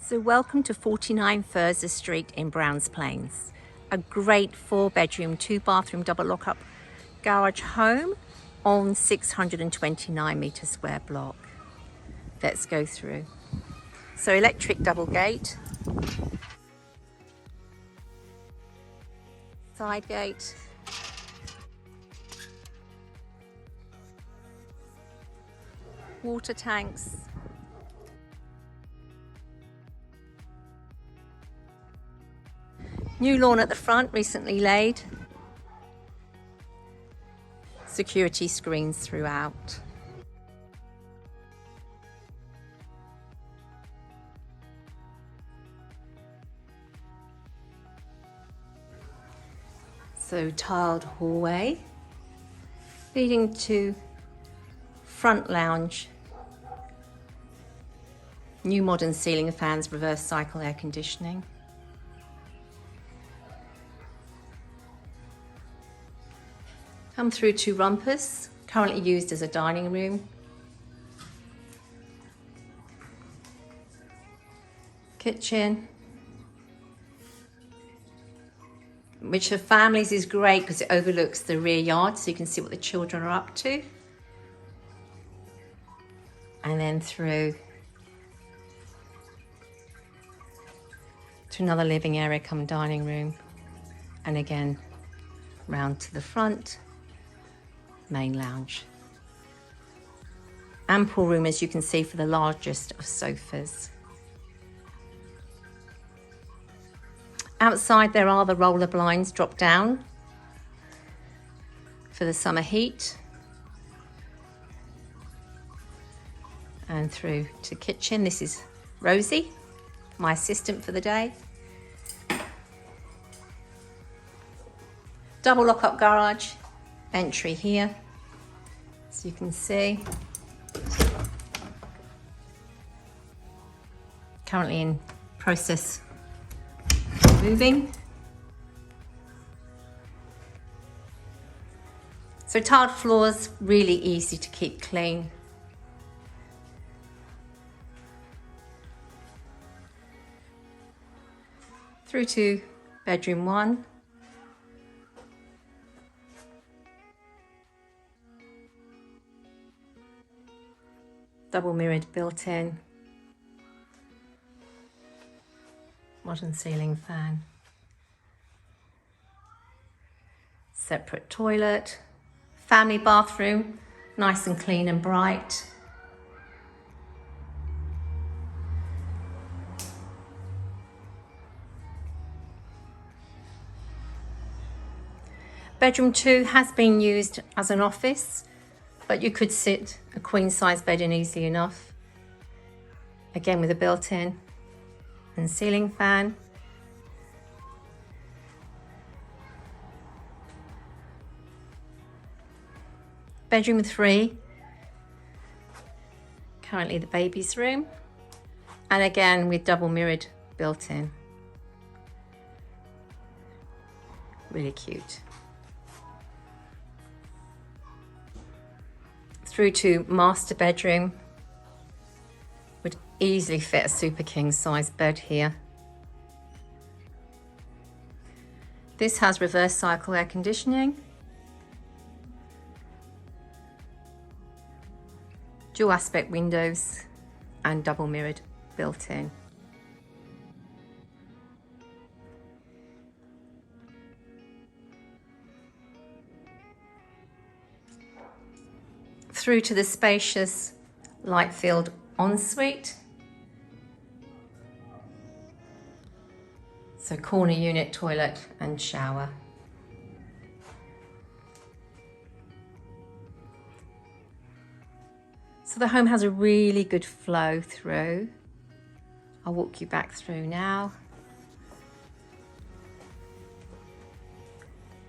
So welcome to 49 Furzer Street in Browns Plains. A great 4-bedroom, 2-bathroom, double lock-up garage home on 629 metre square block. Let's go through. So electric double gate, side gate, water tanks, new lawn at the front, recently laid, security screens throughout. So tiled hallway leading to front lounge, new modern ceiling fans, reverse cycle air conditioning. Come through 2 rumpus, currently used as a dining room. Kitchen, which for families is great because it overlooks the rear yard, so you can see what the children are up to. And then through to another living area, come dining room. And again, round to the front, main lounge. Ample room, as you can see, for the largest of sofas. Outside there are the roller blinds drop down for the summer heat. And through to kitchen. This is Rosie, my assistant for the day. Double lock-up garage, entry here, as you can see. Currently in process of moving. So tiled floors, really easy to keep clean. Through to bedroom 1. Double mirrored built-in. Modern ceiling fan. Separate toilet. Family bathroom, nice and clean and bright. Bedroom 2 has been used as an office, but you could sit a queen size bed in easily enough. Again with a built-in and ceiling fan. Bedroom 3, currently the baby's room, and again with double mirrored built-in. Really cute. Through to master bedroom, would easily fit a super king size bed here. This has reverse cycle air conditioning, dual aspect windows and double mirrored built-in. Through to the spacious light-filled ensuite. So corner unit, toilet and shower. So the home has a really good flow through. I'll walk you back through now.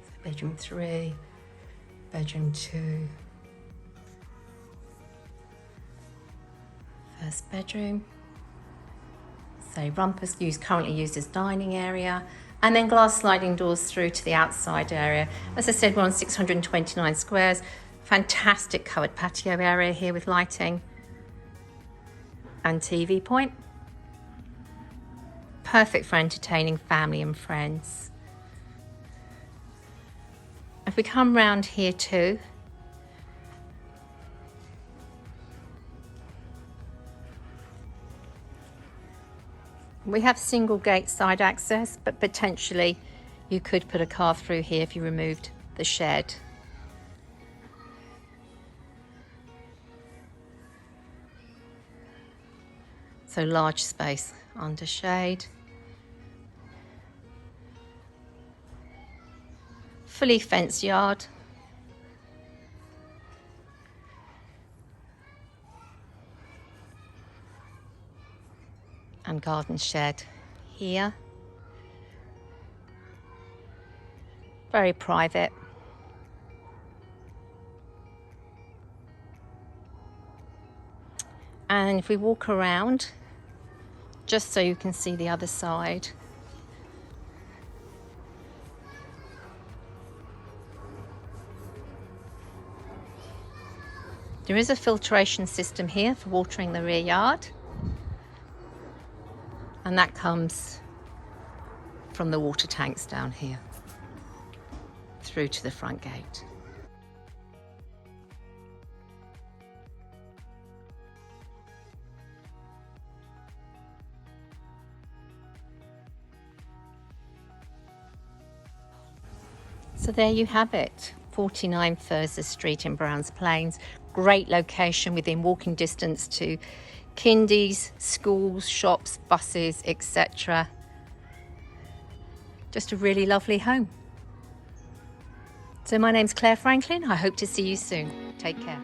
So bedroom 3, bedroom 2. First bedroom, so rumpus currently used as dining area, and then glass sliding doors through to the outside area. As I said, we're on 629 squares. Fantastic covered patio area here with lighting and TV point. perfect for entertaining family and friends. If we come round here too, we have single gate side access, but potentially you could put a car through here if you removed the shed. So large space under shade. Fully fenced yard. And garden shed here. Very private. And if we walk around, just so you can see the other side, there is a filtration system here for watering the rear yard, and that comes from the water tanks down here through to the front gate. So there you have it, 49 Furzer Street in Browns Plains. Great location within walking distance to kindies, schools, shops, buses, etc. Just a really lovely home. So my name's Claire Franklin. I hope to see you soon. Take care.